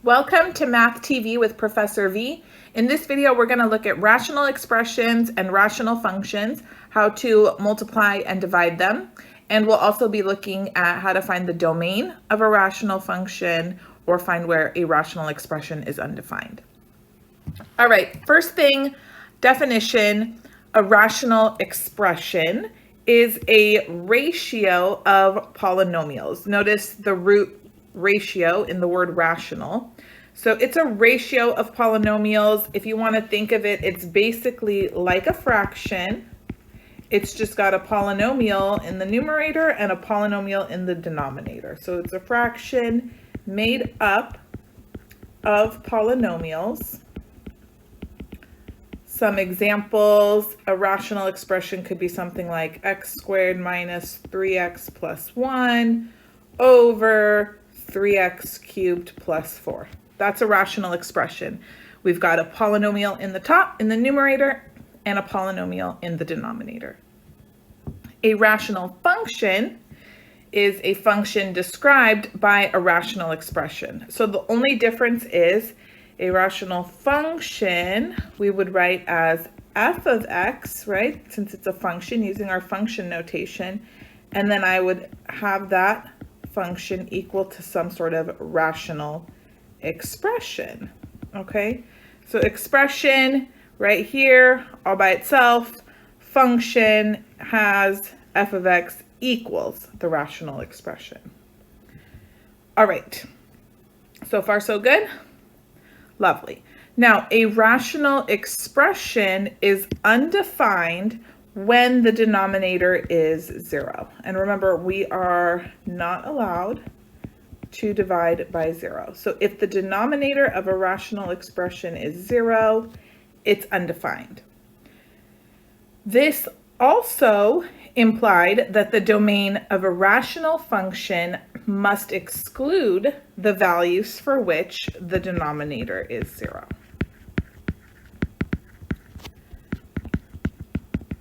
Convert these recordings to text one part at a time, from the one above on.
Welcome to Math TV with Professor V. In this video, we're going to look at rational expressions and rational functions, how to multiply and divide them. And we'll also be looking at how to find the domain of a rational function or find where a rational expression is undefined. All right, first thing, definition, a rational expression is a ratio of polynomials. Notice the root ratio in the word rational. So it's a ratio of polynomials. If you want to think of it, it's basically like a fraction. It's just got a polynomial in the numerator and a polynomial in the denominator. So it's a fraction made up of polynomials. Some examples, a rational expression could be something like x squared minus 3x plus 1 over 3x cubed plus 4. That's a rational expression. We've got a polynomial in the top, in the numerator, and a polynomial in the denominator. A rational function is a function described by a rational expression. So the only difference is a rational function we would write as f of x, right? Since it's a function, using our function notation. And then I would have that function equal to some sort of rational expression, okay? So expression right here all by itself, function has f of x equals the rational expression. All right, so far so good? Lovely. Now, a rational expression is undefined when the denominator is 0. And remember, we are not allowed to divide by 0. So if the denominator of a rational expression is 0, it's undefined. This also implied that the domain of a rational function must exclude the values for which the denominator is 0.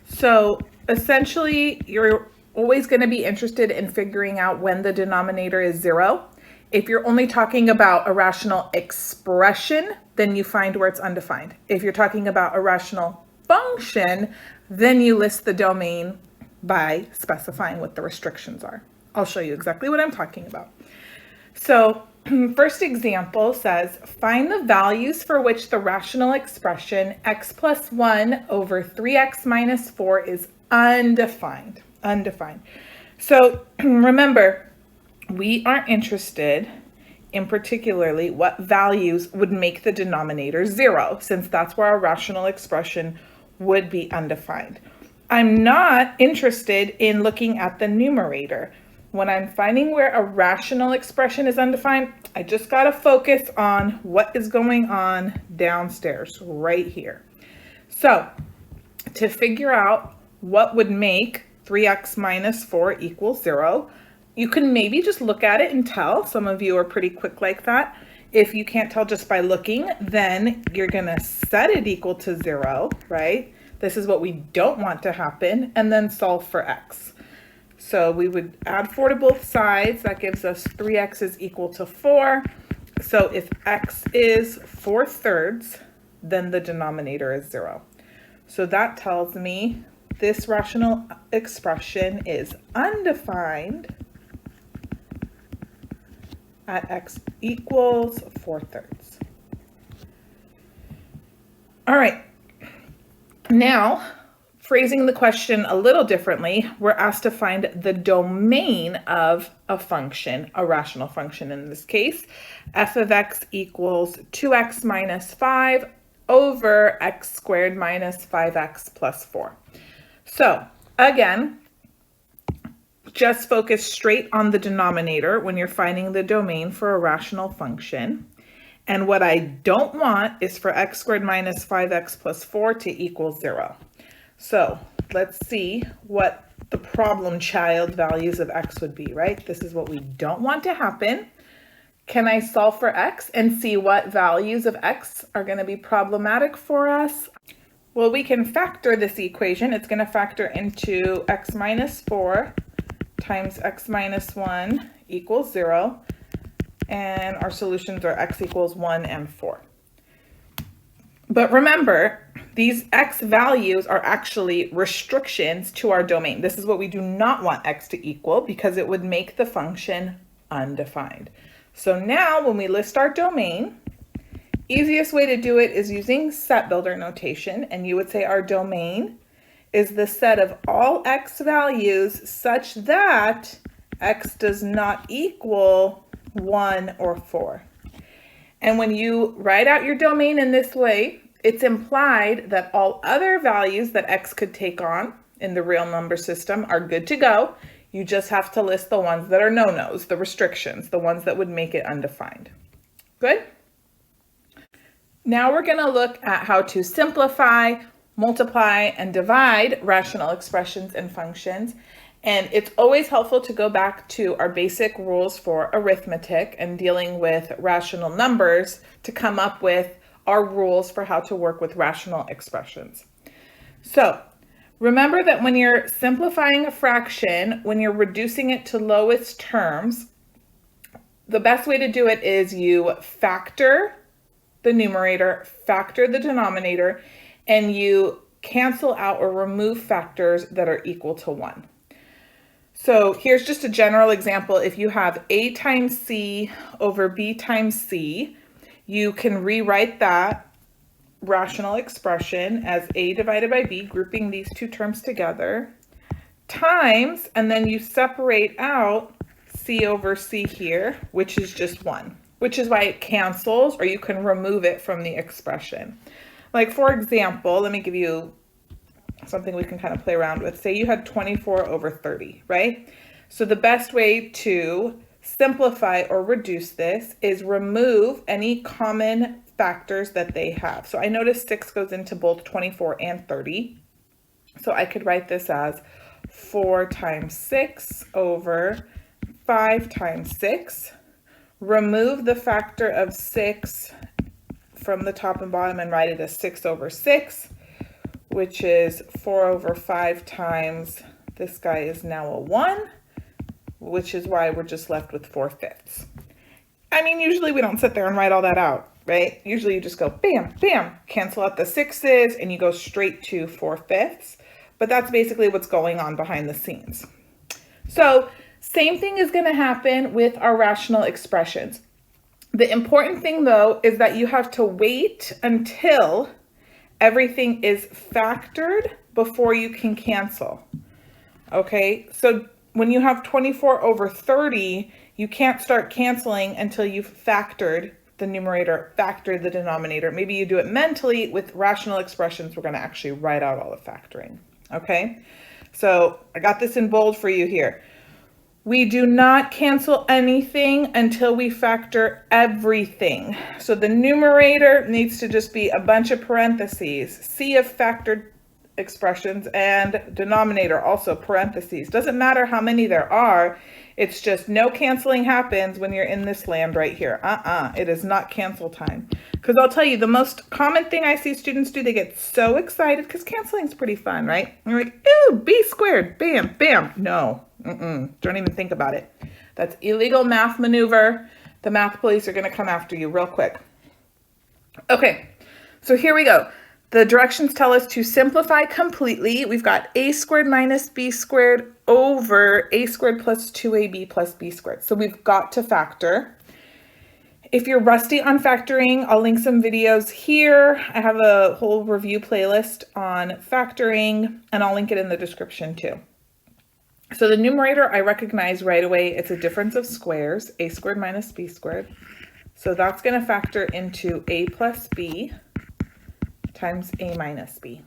So essentially, you're always going to be interested in figuring out when the denominator is 0. If you're only talking about a rational expression, then you find where it's undefined. If you're talking about a rational function, then you list the domain by specifying what the restrictions are. I'll show you exactly what I'm talking about. So first example says, find the values for which the rational expression x plus 1 over 3x minus 4 is undefined. Undefined. So remember, we are interested in particularly what values would make the denominator 0, since that's where our rational expression would be undefined. I'm not interested in looking at the numerator. When I'm finding where a rational expression is undefined, I just got to focus on what is going on downstairs right here. So to figure out what would make 3x minus 4 equal 0, you can maybe just look at it and tell. Some of you are pretty quick like that. If you can't tell just by looking, then you're going to set it equal to 0, right? This is what we don't want to happen, and then solve for x. So we would add 4 to both sides. That gives us 3x is equal to 4. So if x is 4/3, then the denominator is 0. So that tells me this rational expression is undefined at x equals 4/3. All right. Now, phrasing the question a little differently, we're asked to find the domain of a function, a rational function in this case. F of x equals 2x minus 5 over x squared minus 5x plus 4. So again, just focus straight on the denominator when you're finding the domain for a rational function. And what I don't want is for x squared minus 5x plus 4 to equal 0. So let's see what the problem child values of x would be, right? This is what we don't want to happen. Can I solve for x and see what values of x are going to be problematic for us? Well, we can factor this equation. It's going to factor into x minus 4 times x minus 1 equals 0. and our solutions are x equals 1 and 4. But remember, these x values are actually restrictions to our domain. This is what we do not want x to equal because it would make the function undefined. So now when we list our domain, easiest way to do it is using set builder notation, and you would say our domain is the set of all x values such that x does not equal 1 or 4. And when you write out your domain in this way, it's implied that all other values that x could take on in the real number system are good to go. You just have to list the ones that are no-nos, the restrictions, the ones that would make it undefined. Good? Now we're going to look at how to simplify, multiply, and divide rational expressions and functions. And it's always helpful to go back to our basic rules for arithmetic and dealing with rational numbers to come up with our rules for how to work with rational expressions. So remember that when you're simplifying a fraction, when you're reducing it to lowest terms, the best way to do it is you factor the numerator, factor the denominator, and you cancel out or remove factors that are equal to 1. So here's just a general example. If you have a times c over b times c, you can rewrite that rational expression as a divided by b, grouping these two terms together, times, and then you separate out c over c here, which is just 1, which is why it cancels, or you can remove it from the expression. Like for example, let me give you something we can kind of play around with. Say you had 24 over 30, right? So the best way to simplify or reduce this is remove any common factors that they have. So I noticed 6 goes into both 24 and 30. So I could write this as 4 times 6 over 5 times 6. Remove the factor of 6 from the top and bottom and write it as 6 over 6, which is 4 over 5 times, this guy is now a 1, which is why we're just left with 4/5. I mean, usually we don't sit there and write all that out, right? Usually you just go bam, bam, cancel out the 6's, and you go straight to 4/5. But that's basically what's going on behind the scenes. So same thing is going to happen with our rational expressions. The important thing though is that you have to wait until everything is factored before you can cancel. Okay, so when you have 24 over 30, you can't start canceling until you've factored the numerator, factored the denominator. Maybe you do it mentally. With rational expressions, we're going to actually write out all the factoring. Okay, so I got this in bold for you here. We do not cancel anything until we factor everything. So the numerator needs to just be a bunch of parentheses, C of factored expressions, and denominator also parentheses. Doesn't matter how many there are. It's just no canceling happens when you're in this land right here. It is not cancel time. Because I'll tell you, the most common thing I see students do, they get so excited because canceling is pretty fun, right? And you're like, ooh, b squared, bam, bam. No, don't even think about it. That's illegal math maneuver. The math police are going to come after you real quick. Okay, so here we go. The directions tell us to simplify completely. We've got a squared minus b squared over a squared plus 2ab plus b squared. So we've got to factor. If you're rusty on factoring, I'll link some videos here. I have a whole review playlist on factoring, and I'll link it in the description too. So the numerator, I recognize right away, it's a difference of squares, a squared minus b squared. So that's going to factor into a plus b times a minus b.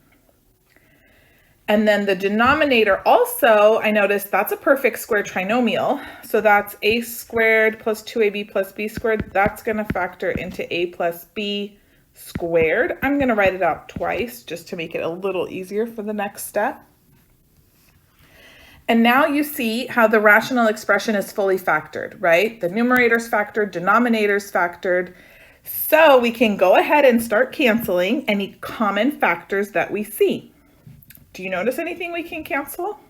And then the denominator also, I noticed that's a perfect square trinomial. So that's a squared plus 2ab plus b squared. That's going to factor into a plus b squared. I'm going to write it out twice just to make it a little easier for the next step. And now you see how the rational expression is fully factored, right? The numerator's factored, denominator's factored. So we can go ahead and start canceling any common factors that we see. Do you notice anything we can cancel?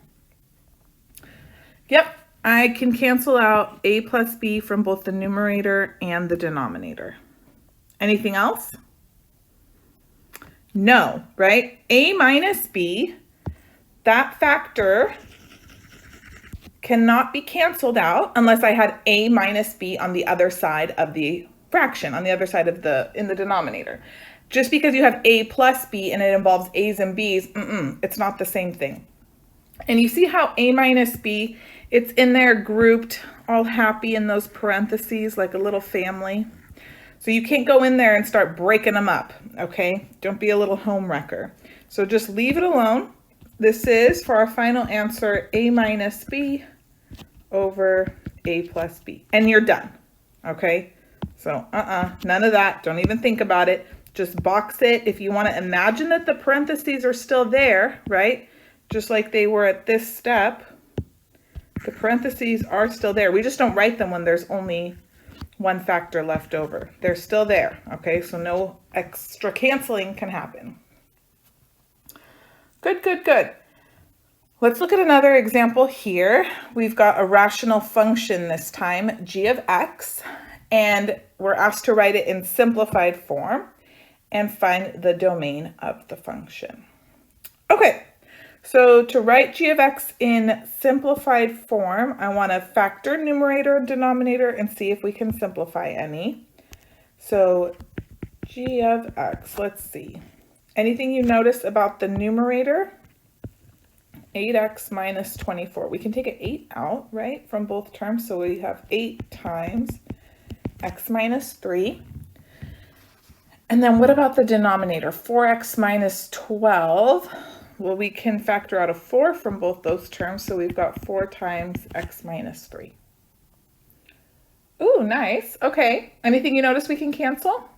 Yep, I can cancel out a plus b from both the numerator and the denominator. Anything else? No, right? A minus b, that factor cannot be canceled out unless I had a minus b on the other side of the fraction, on the other side of in the denominator. Just because you have a plus b and it involves a's and b's, it's not the same thing. And you see how a minus b, it's in there grouped, all happy in those parentheses like a little family. So you can't go in there and start breaking them up, okay? Don't be a little home wrecker. So just leave it alone. This is, for our final answer, a minus b over a plus b. And you're done, okay? So none of that. Don't even think about it. Just box it. If you want to imagine that the parentheses are still there, right? Just like they were at this step, the parentheses are still there. We just don't write them when there's only one factor left over. They're still there, okay? So no extra canceling can happen. Good, good, good. Let's look at another example here. We've got a rational function this time, g of x, and we're asked to write it in simplified form and find the domain of the function. Okay, so to write g of x in simplified form, I want to factor numerator and denominator and see if we can simplify any. So g of x, let's see. Anything you notice about the numerator? 8x minus 24. We can take an 8 out, right, from both terms. So we have 8 times x minus 3. And then what about the denominator? 4x minus 12. Well, we can factor out a 4 from both those terms. So we've got 4 times x minus 3. Ooh, nice. Okay. Anything you notice we can cancel?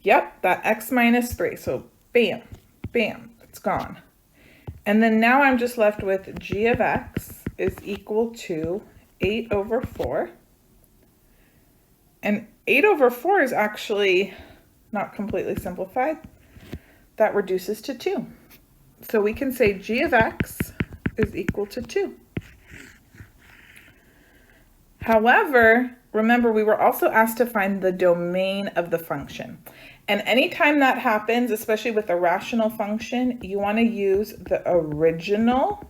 Yep, that x minus 3. So bam, bam, it's gone. And then now I'm just left with g of x is equal to 8 over 4. And 8 over 4 is actually not completely simplified. That reduces to 2. So we can say g of x is equal to 2. However, remember we were also asked to find the domain of the function. And anytime that happens, especially with a rational function, you want to use the original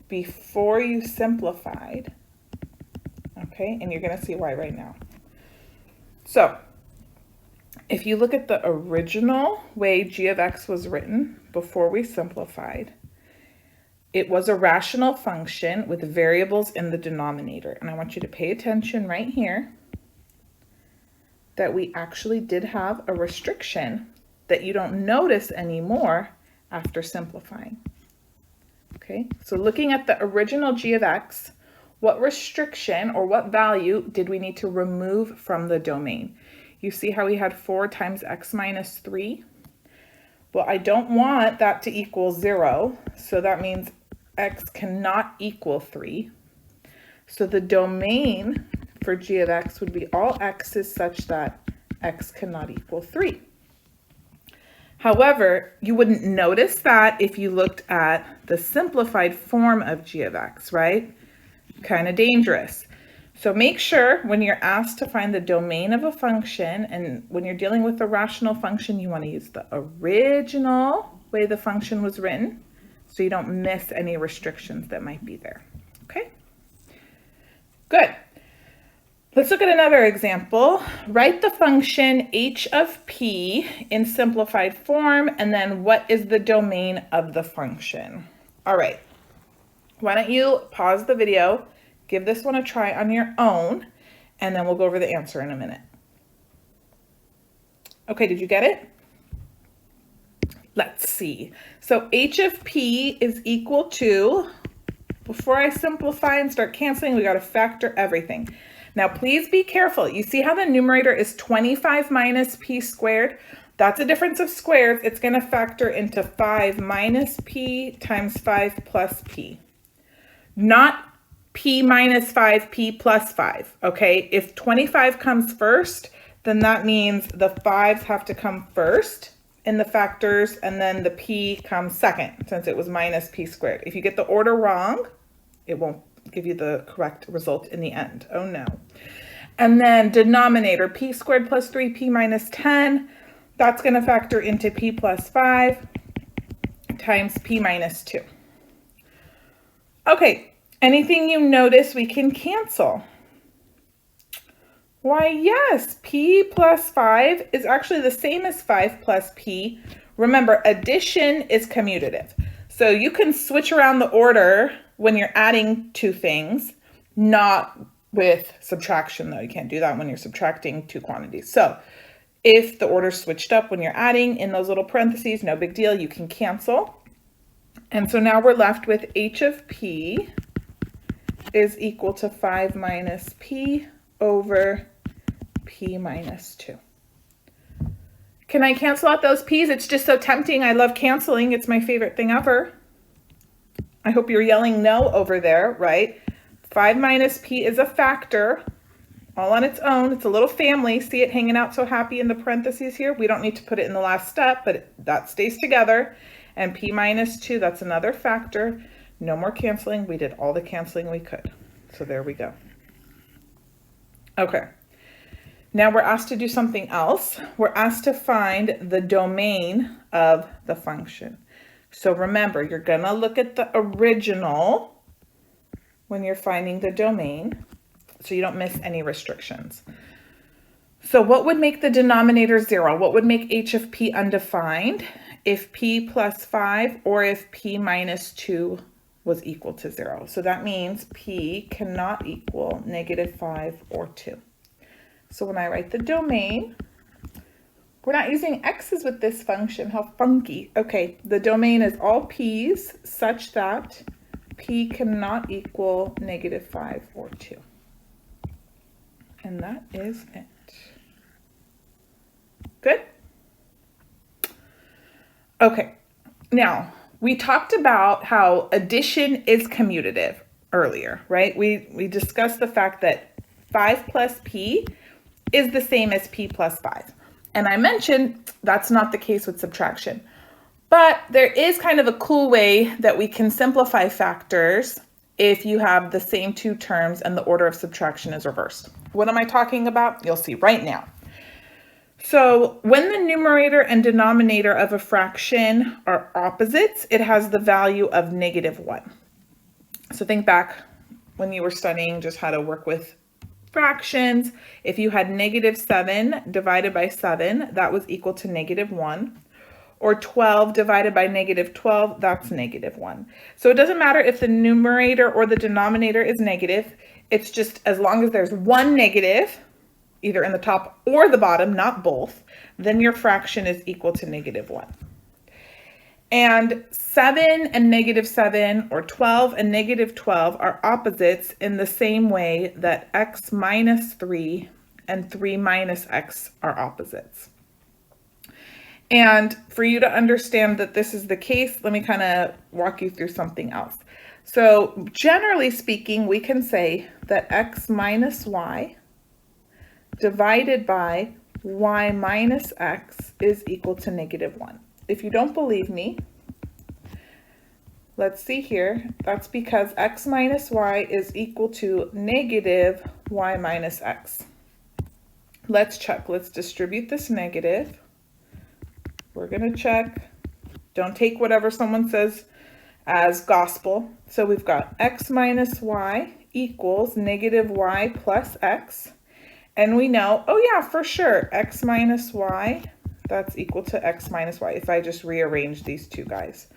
before you simplified. Okay, and you're going to see why right now. So if you look at the original way g of x was written before we simplified, it was a rational function with variables in the denominator. And I want you to pay attention right here that we actually did have a restriction that you don't notice anymore after simplifying. Okay, so looking at the original g of x, what restriction or what value did we need to remove from the domain? You see how we had 4 times x minus 3? Well, I don't want that to equal 0, so that means x cannot equal 3. So the domain for g of x would be all x's such that x cannot equal 3. However, you wouldn't notice that if you looked at the simplified form of g of x, right? Kind of dangerous. So make sure when you're asked to find the domain of a function, and when you're dealing with a rational function, you want to use the original way the function was written so you don't miss any restrictions that might be there. Okay? Good. Let's look at another example. Write the function h of p in simplified form, and then what is the domain of the function? All right. Why don't you pause the video, give this one a try on your own, and then we'll go over the answer in a minute. Okay, did you get it? Let's see. So h of p is equal to, before I simplify and start canceling, we got to factor everything. Now, please be careful. You see how the numerator is 25 minus p squared? That's a difference of squares. It's going to factor into 5 minus p times 5 plus p. Not p minus 5, p plus 5, okay? If 25 comes first, then that means the 5s have to come first in the factors, and then the p comes second, since it was minus p squared. If you get the order wrong, it won't give you the correct result in the end. Oh no. And then denominator, p squared plus 3p minus 10. That's going to factor into p plus 5 times p minus 2. Okay, anything you notice we can cancel? Why, yes, p plus 5 is actually the same as 5 plus p. Remember, addition is commutative. So you can switch around the order when you're adding two things, not with subtraction though. You can't do that when you're subtracting two quantities. So if the order switched up when you're adding in those little parentheses, no big deal, you can cancel. And so now we're left with h of p is equal to 5 minus p over p minus 2. Can I cancel out those p's? It's just so tempting. I love canceling. It's my favorite thing ever. I hope you're yelling no over there, right? 5 minus p is a factor all on its own. It's a little family. See it hanging out so happy in the parentheses here? We don't need to put it in the last step, but that stays together. And p minus 2, that's another factor. No more canceling. We did all the canceling we could. So there we go. Okay. Now we're asked to do something else. We're asked to find the domain of the function. So remember, you're going to look at the original when you're finding the domain so you don't miss any restrictions. So what would make the denominator 0? What would make h of p undefined if p plus 5 or if p minus 2 was equal to 0? So that means p cannot equal negative 5 or 2. So when I write the domain, we're not using x's with this function. How funky. Okay, the domain is all p's such that p cannot equal negative 5 or 2. And that is it. Good? Okay, now we talked about how addition is commutative earlier, right? We discussed the fact that 5 plus p is the same as p plus 5. And I mentioned that's not the case with subtraction. But there is kind of a cool way that we can simplify factors if you have the same two terms and the order of subtraction is reversed. What am I talking about? You'll see right now. So when the numerator and denominator of a fraction are opposites, it has the value of negative 1. So think back when you were studying just how to work with fractions. If you had negative 7 divided by 7, that was equal to negative 1. Or 12 divided by negative 12, that's negative 1. So it doesn't matter if the numerator or the denominator is negative. It's just as long as there's one negative, either in the top or the bottom, not both, then your fraction is equal to negative 1. And 7 and negative 7 or 12 and negative 12 are opposites in the same way that x minus 3 and 3 minus x are opposites. And for you to understand that this is the case, let me kind of walk you through something else. So generally speaking, we can say that x minus y divided by y minus x is equal to negative 1. If you don't believe me, let's see here. That's because x minus y is equal to negative y minus x. Let's check. Let's distribute this negative. We're going to check. Don't take whatever someone says as gospel. So we've got x minus y equals negative y plus x. And we know, oh yeah, for sure, x minus y, that's equal to x minus y if I just rearrange these two guys.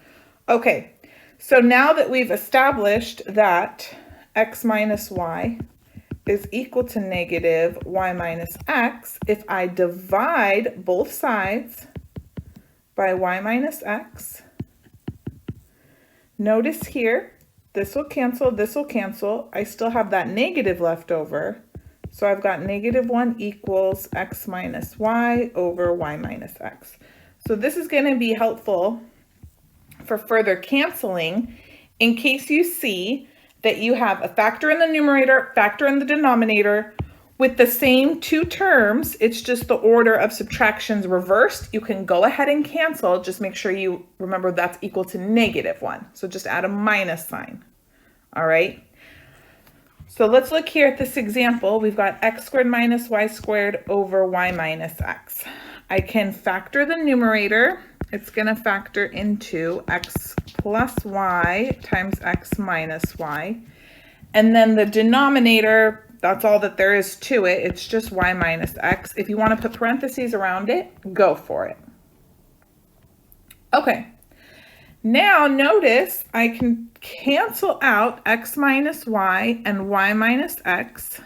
Okay, so now that we've established that x minus y is equal to negative y minus x, if I divide both sides by y minus x, notice here, this will cancel. I still have that negative left over. So I've got negative 1 equals x minus y over y minus x. So this is going to be helpful for further canceling in case you see that you have a factor in the numerator, factor in the denominator with the same two terms. It's just the order of subtractions reversed. You can go ahead and cancel. Just make sure you remember that's equal to negative 1. So just add a minus sign. All right. So let's look here at this example. We've got x squared minus y squared over y minus x. I can factor the numerator. It's going to factor into x plus y times x minus y. And then the denominator, that's all that there is to it. It's just y minus x. If you want to put parentheses around it, go for it. Okay. Now notice I can cancel out x minus y and y minus x,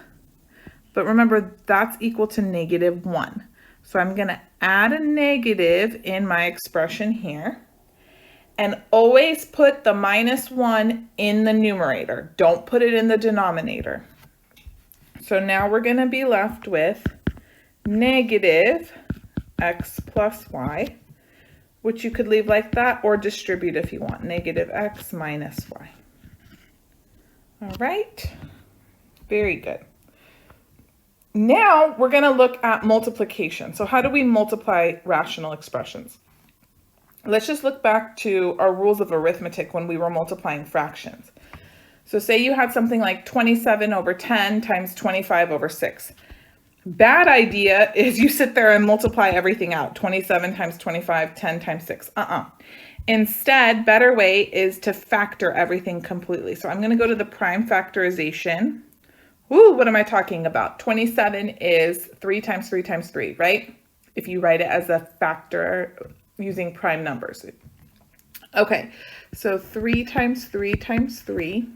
but remember that's equal to -1. So I'm going to add a negative in my expression here, and always put the -1 in the numerator. Don't put it in the denominator. So now we're going to be left with negative x plus y, which you could leave like that or distribute if you want, negative x minus y. All right, very good. Now we're going to look at multiplication. So how do we multiply rational expressions? Let's just look back to our rules of arithmetic when we were multiplying fractions. So say you had something like 27 over 10 times 25 over 6. Bad idea is you sit there and multiply everything out. 27 times 25, 10 times 6. Instead, better way is to factor everything completely. So I'm going to go to the prime factorization. Ooh, what am I talking about? 27 is 3 times 3 times 3, right? If you write it as a factor using prime numbers. Okay, so 3 times 3 times 3.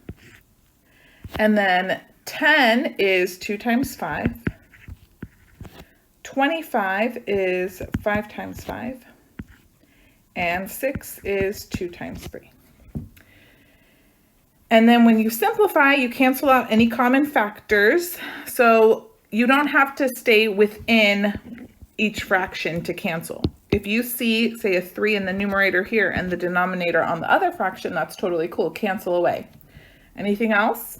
And then 10 is 2 times 5. 25 is 5 times 5. And 6 is 2 times 3. And then when you simplify, you cancel out any common factors. So you don't have to stay within each fraction to cancel. If you see, say, a 3 in the numerator here and the denominator on the other fraction, that's totally cool. Cancel away. Anything else?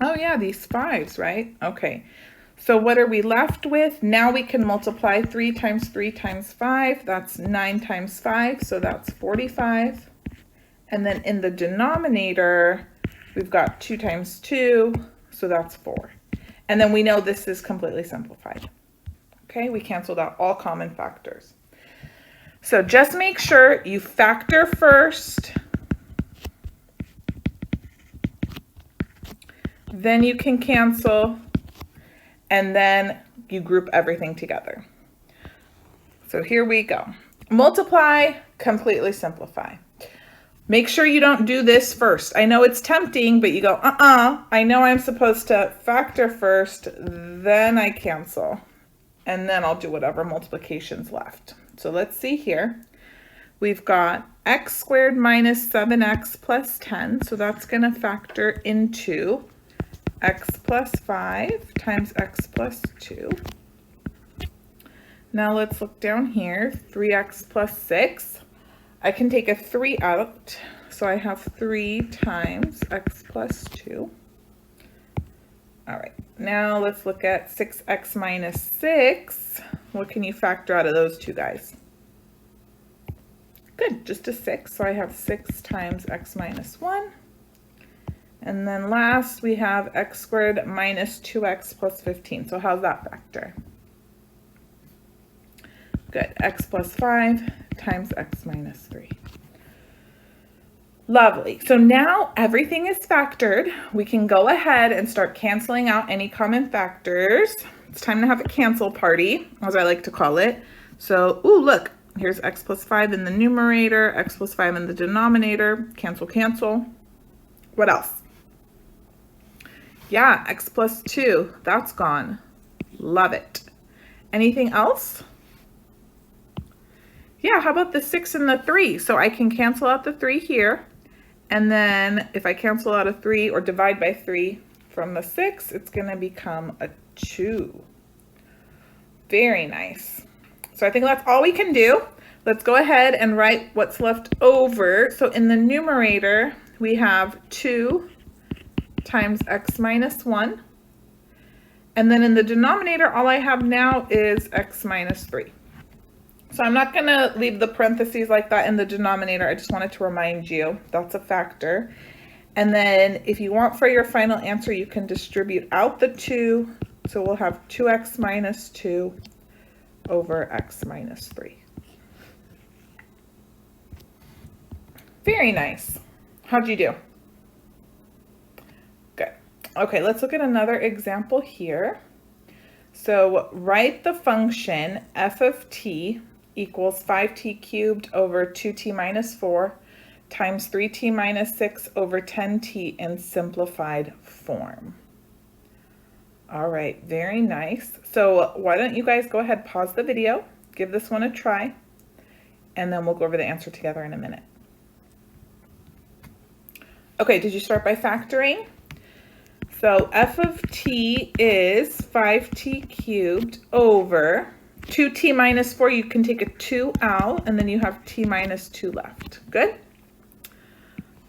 Oh yeah, these 5s, right? Okay. So what are we left with? Now we can multiply 3 times 3 times 5. That's 9 times 5, so that's 45. And then in the denominator, we've got 2 times 2, so that's 4. And then we know this is completely simplified. Okay, we canceled out all common factors. So just make sure you factor first, then you can cancel, and then you group everything together. So here we go. Multiply, completely simplify. Make sure you don't do this first. I know it's tempting, but you go, I know I'm supposed to factor first, then I cancel, and then I'll do whatever multiplication's left. So let's see here. We've got x squared minus 7x plus 10, so that's going to factor into x plus 5 times x plus 2. Now let's look down here, 3x plus 6. I can take a 3 out, so I have 3 times x plus 2. All right, now let's look at 6x minus 6. What can you factor out of those two guys? Good, just a 6, so I have 6 times x minus 1. And then last, we have x squared minus 2x plus 15. So how's that factor? Good, x plus 5 times x minus 3. Lovely. So now everything is factored. We can go ahead and start canceling out any common factors. It's time to have a cancel party, as I like to call it. So, ooh, look, here's x plus 5 in the numerator, x plus 5 in the denominator. Cancel, cancel. What else? Yeah, x plus 2, that's gone. Love it. Anything else? Yeah, how about the 6 and the 3? So I can cancel out the 3 here. And then if I cancel out a 3 or divide by 3 from the 6, it's going to become a 2. Very nice. So I think that's all we can do. Let's go ahead and write what's left over. So in the numerator, we have 2 times x minus 1. And then in the denominator, all I have now is x minus 3. So I'm not going to leave the parentheses like that in the denominator. I just wanted to remind you that's a factor. And then if you want for your final answer, you can distribute out the 2. So we'll have 2x minus 2 over x minus 3. Very nice. How'd you do? Good. Okay, let's look at another example here. So write the function f of t equals 5t cubed over 2t minus 4 times 3t minus 6 over 10t in simplified form. All right, very nice. So why don't you guys go ahead, pause the video, give this one a try, and then we'll go over the answer together in a minute. Okay, did you start by factoring? So f of t is 5t cubed over 2t minus 4. You can take a 2 out, and then you have t minus 2 left. Good?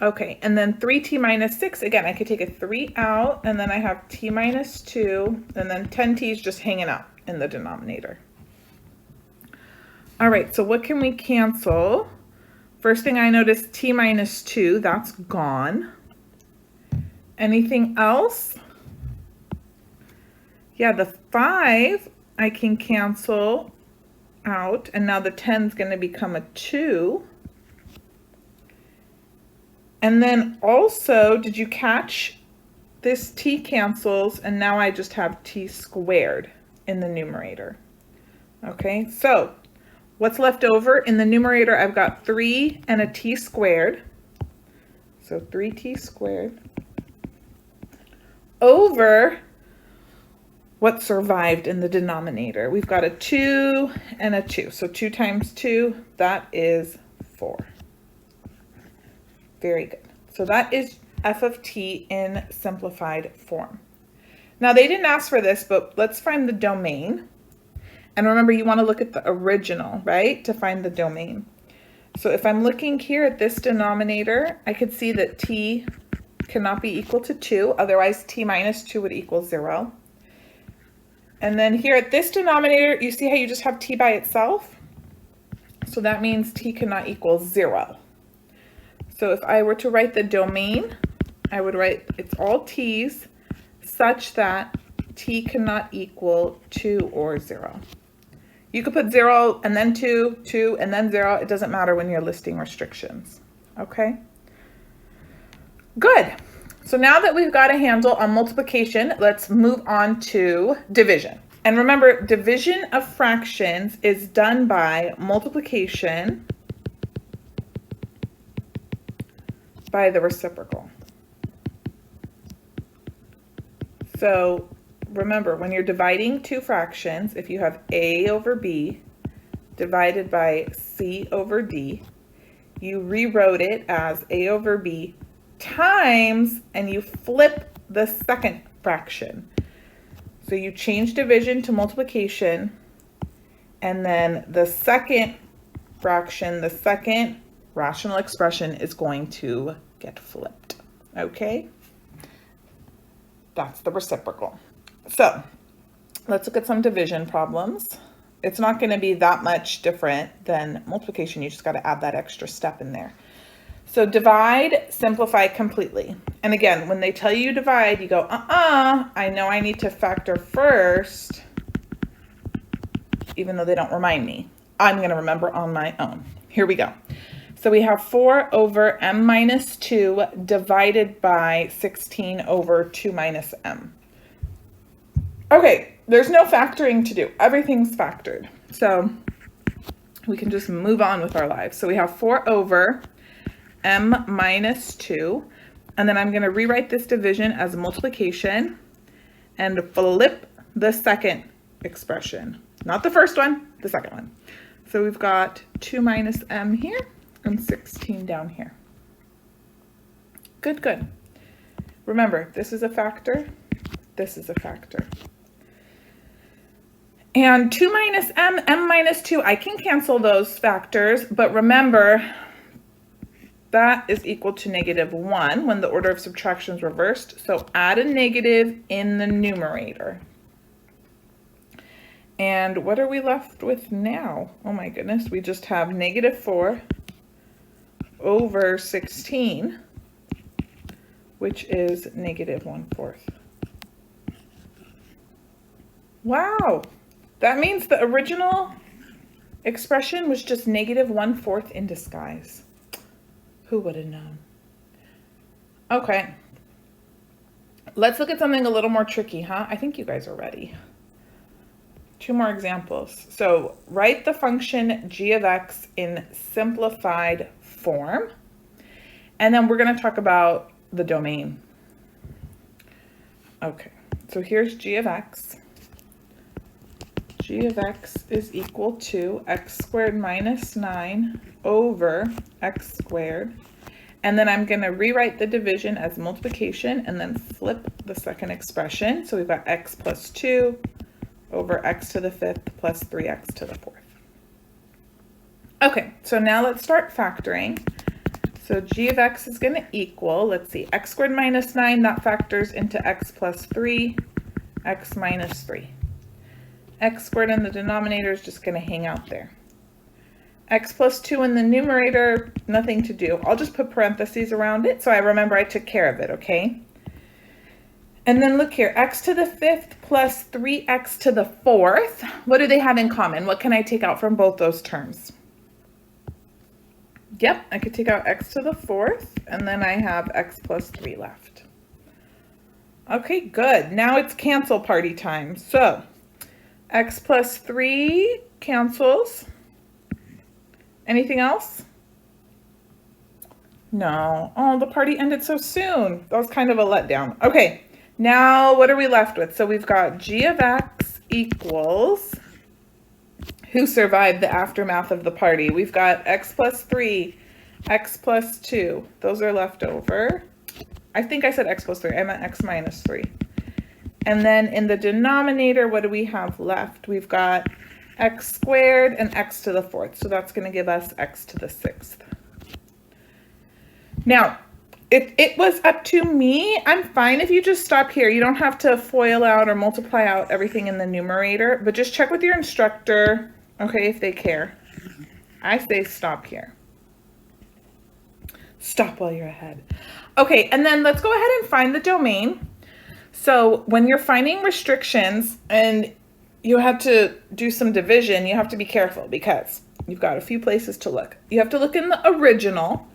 Okay, and then 3t minus 6. Again, I could take a 3 out, and then I have t minus 2, and then 10t is just hanging out in the denominator. All right, so what can we cancel? First thing I noticed, t minus 2, that's gone. Anything else? Yeah, the 5 I can cancel out, and now the 10 is going to become a 2. And then also, did you catch this t cancels, and now I just have t squared in the numerator. Okay, so what's left over? In the numerator, I've got 3 and a t squared. So 3t squared over what survived in the denominator. We've got a 2 and a 2. So 2 times 2, that is 4. Very good. So that is f of t in simplified form. Now they didn't ask for this, but let's find the domain. And remember, you want to look at the original, right, to find the domain. So if I'm looking here at this denominator, I could see that t cannot be equal to 2, otherwise t minus 2 would equal 0. And then here at this denominator, you see how you just have t by itself? So that means t cannot equal 0. So if I were to write the domain, I would write it's all t's such that t cannot equal 2 or 0. You could put 0 and then 2, 2 and then 0. It doesn't matter when you're listing restrictions. Okay? Good. So now that we've got a handle on multiplication, let's move on to division. And remember, division of fractions is done by multiplication by the reciprocal. So remember, when you're dividing two fractions, if you have a over b divided by c over d, you rewrote it as a over b times, and you flip the second fraction. So you change division to multiplication, and then the second fraction, the second rational expression is going to get flipped. Okay? That's the reciprocal. So let's look at some division problems. It's not going to be that much different than multiplication. You just got to add that extra step in there. So divide, simplify completely. And again, when they tell you divide, you go, I know I need to factor first, even though they don't remind me. I'm going to remember on my own. Here we go. So we have 4 over m minus 2 divided by 16 over 2 minus m. Okay, there's no factoring to do. Everything's factored. So we can just move on with our lives. So we have 4 over m minus 2. And then I'm going to rewrite this division as multiplication and flip the second expression. Not the first one, the second one. So we've got 2 minus m here and 16 down here. Good, good. Remember, this is a factor, this is a factor. And 2 minus m, m minus 2, I can cancel those factors, but remember, that is equal to -1 when the order of subtraction is reversed. So add a negative in the numerator. And what are we left with now? Oh my goodness, we just have -4 over 16 which is -1/4. Wow, that means the original expression was just -1/4 in disguise. Who would have known? Okay, let's look at something a little more tricky, huh? I think you guys are ready. 2 more examples. So write the function g of x in simplified form, and then we're going to talk about the domain. Okay, so here's g of x. G of x is equal to x squared minus 9 over x squared. And then I'm going to rewrite the division as multiplication and then flip the second expression. So we've got x plus 2 over x to the 5th plus 3x to the 4th. Okay, so now let's start factoring. So g of x is going to equal, let's see, x squared minus 9, that factors into x plus 3, x minus 3. X squared in the denominator is just going to hang out there. X plus 2 in the numerator, nothing to do. I'll just put parentheses around it so I remember I took care of it, okay? And then look here, x to the 5th plus 3x to the 4th. What do they have in common? What can I take out from both those terms? Yep, I could take out x to the 4th, and then I have x plus 3 left. Okay, good. Now it's cancel party time. So x plus 3 cancels. Anything else? No. Oh, the party ended so soon. That was kind of a letdown. Okay, now what are we left with? So we've got g of x equals, who survived the aftermath of the party? We've got x plus 3, x plus 2. Those are left over. I think I said x plus 3. I meant x minus 3. And then in the denominator, what do we have left? We've got x squared and x to the 4th. So that's going to give us x to the 6th. Now, if it was up to me, I'm fine if you just stop here. You don't have to FOIL out or multiply out everything in the numerator, but just check with your instructor, okay, if they care. I say stop here. Stop while you're ahead. Okay, and then let's go ahead and find the domain. So when you're finding restrictions and you have to do some division, you have to be careful because you've got a few places to look. You have to look in the original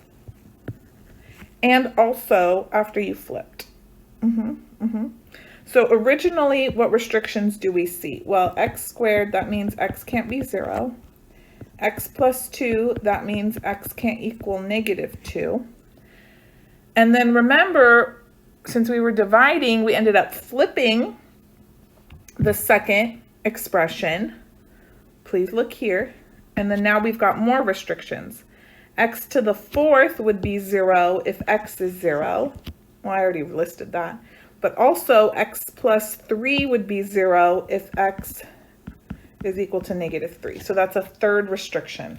and also after you flipped. So originally, what restrictions do we see? Well, x squared, that means x can't be 0. X plus 2, that means x can't equal -2. And then remember, since we were dividing, we ended up flipping the second expression. Please look here. And then now we've got more restrictions. X to the 4th would be 0 if x is 0. Well, I already listed that. But also x plus 3 would be 0 if x is equal to -3. So that's a third restriction.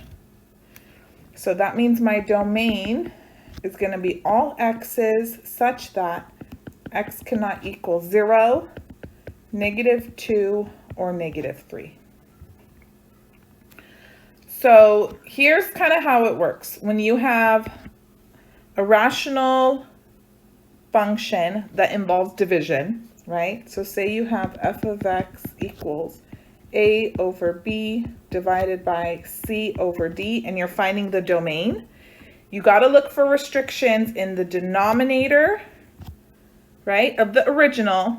So that means my domain is going to be all x's such that x cannot equal 0, -2, or -3. So here's kind of how it works. When you have a rational function that involves division, right? So say you have f of x equals a over b divided by c over d, and you're finding the domain. You got to look for restrictions in the denominator, right, of the original,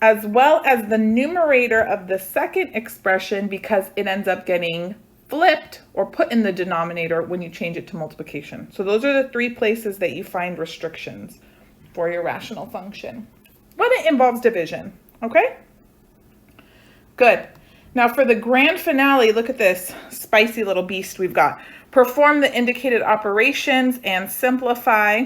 as well as the numerator of the second expression, because it ends up getting flipped or put in the denominator when you change it to multiplication. So those are the 3 places that you find restrictions for your rational function when it involves division, okay? Good. Now for the grand finale, look at this spicy little beast we've got. Perform the indicated operations and simplify.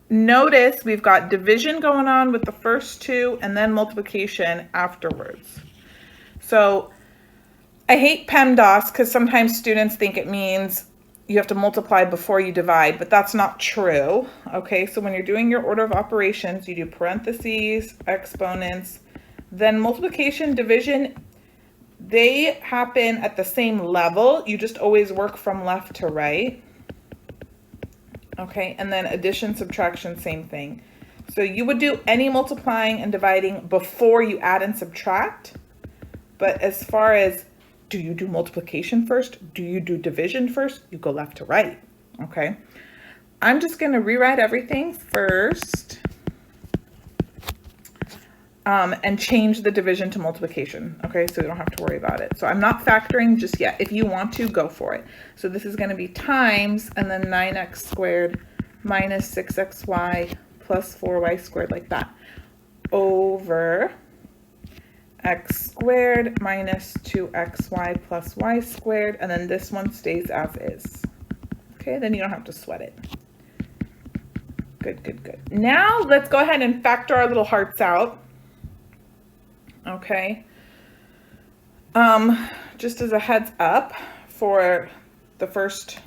Notice we've got division going on with the first 2 and then multiplication afterwards. So I hate PEMDAS because sometimes students think it means you have to multiply before you divide, but that's not true. Okay, so when you're doing your order of operations, you do parentheses, exponents, then multiplication, division, they happen at the same level. You just always work from left to right. Okay, and then addition, subtraction, same thing. So you would do any multiplying and dividing before you add and subtract. But as far as, do you do multiplication first? Do you do division first? You go left to right, okay? I'm just going to rewrite everything first and change the division to multiplication, okay? So you don't have to worry about it. So I'm not factoring just yet. If you want to, go for it. So this is going to be times, and then 9x squared minus 6xy plus 4y squared, like that, over x squared minus 2xy plus y squared, and then this one stays as is. Okay, then you don't have to sweat it. Good, good, good. Now let's go ahead and factor our little hearts out. Okay. Just as a heads up for the first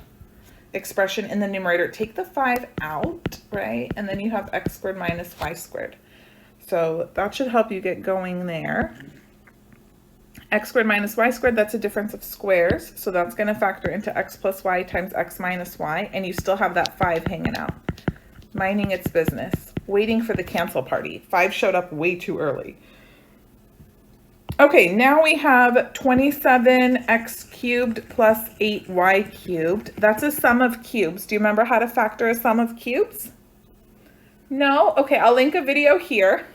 expression in the numerator, take the 5 out, right? And then you have x squared minus y squared. So that should help you get going there. X squared minus y squared, that's a difference of squares. So that's going to factor into x plus y times x minus y. And you still have that 5 hanging out. Minding its business. Waiting for the cancel party. 5 showed up way too early. Okay, now we have 27x cubed plus 8y cubed. That's a sum of cubes. Do you remember how to factor a sum of cubes? No? Okay, I'll link a video here.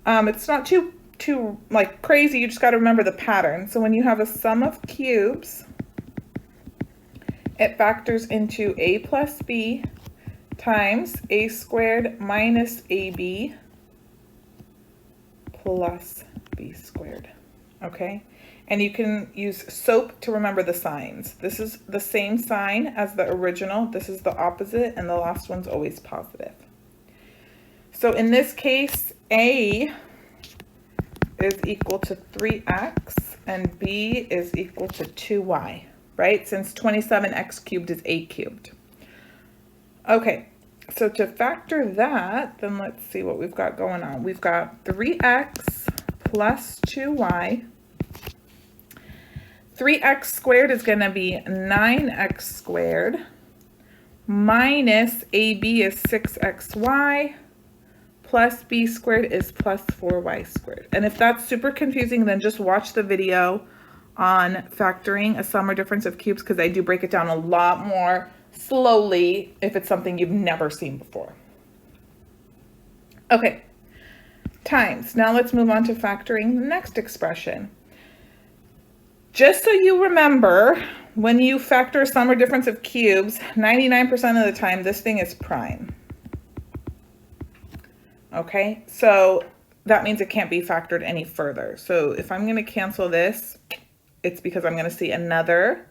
It's not too like crazy. You just got to remember the pattern. So when you have a sum of cubes, it factors into a plus b times a squared minus ab plus b squared. Okay, and you can use SOAP to remember the signs. This is the same sign as the original. This is the opposite, and the last one's always positive. So in this case, a is equal to 3x and b is equal to 2y, right? Since 27x cubed is a cubed. Okay, so to factor that, then let's see what we've got going on. We've got 3x plus 2y. 3x squared is going to be 9x squared minus ab is 6xy plus b squared is plus 4y squared. And if that's super confusing, then just watch the video on factoring a sum or difference of cubes, because I do break it down a lot more slowly if it's something you've never seen before. Okay, times. Now let's move on to factoring the next expression. Just so you remember, when you factor a sum or difference of cubes, 99% of the time this thing is prime. Okay, so that means it can't be factored any further. So if I'm going to cancel this, it's because I'm going to see another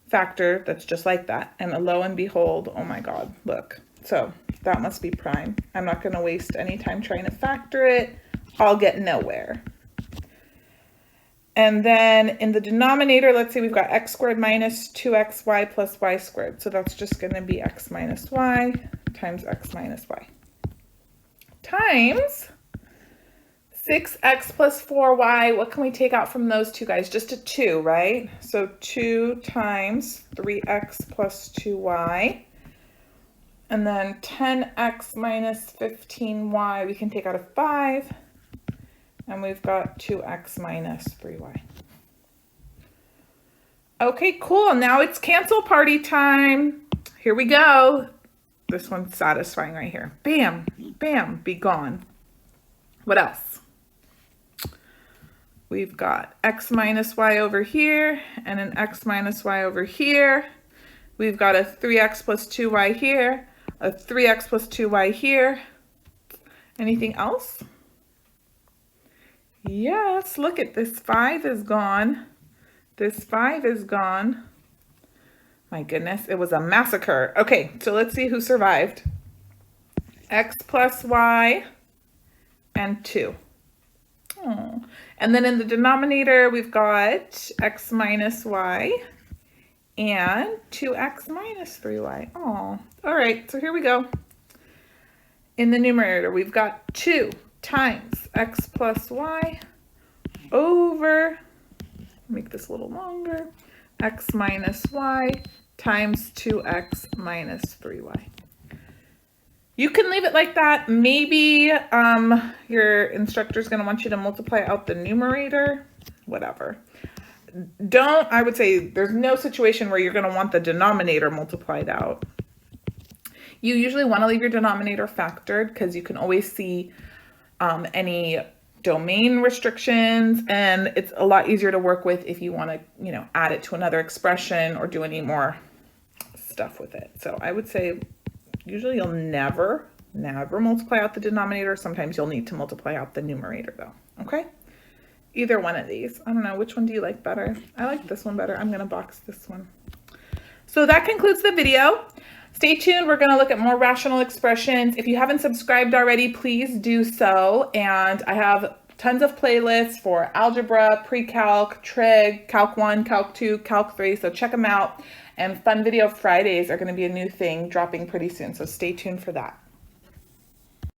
factor that's just like that. And lo and behold, oh my God, look. So that must be prime. I'm not going to waste any time trying to factor it. I'll get nowhere. And then in the denominator, let's say we've got x squared minus 2xy plus y squared. So that's just going to be x minus y times x minus y. Times 6x plus 4y. What can we take out from those two guys? Just a 2, right? So 2 times 3x plus 2y. And then 10x minus 15y. We can take out a 5. And we've got 2x minus 3y. Okay, cool. Now it's cancel party time. Here we go. This one's satisfying right here. Bam, bam, be gone. What else? We've got x minus y over here and an x minus y over here. We've got a 3x plus 2y here, a 3x plus 2y here. Anything else? Yes, look at this 5 is gone. This 5 is gone. My goodness, it was a massacre. Okay, so let's see who survived. X plus y and 2. Oh. And then in the denominator, we've got x minus y and 2x minus 3y. Oh, all right, so here we go. In the numerator, we've got 2 times x plus y over, make this a little longer, x minus y times 2x minus 3y. You can leave it like that. Maybe your instructor's going to want you to multiply out the numerator, whatever. I would say there's no situation where you're going to want the denominator multiplied out. You usually want to leave your denominator factored because you can always see any domain restrictions, and it's a lot easier to work with if you want to, add it to another expression or do any more stuff with it. So I would say usually you'll never multiply out the denominator. Sometimes you'll need to multiply out the numerator though, okay? Either one of these. I don't know, which one do you like better? I like this one better. I'm gonna box this one. So that concludes the video. Stay tuned, we're gonna look at more rational expressions. If you haven't subscribed already, please do so. And I have tons of playlists for algebra, pre-calc, trig, calc 1, calc 2, calc 3, so check them out. And Fun Video Fridays are gonna be a new thing dropping pretty soon, so stay tuned for that.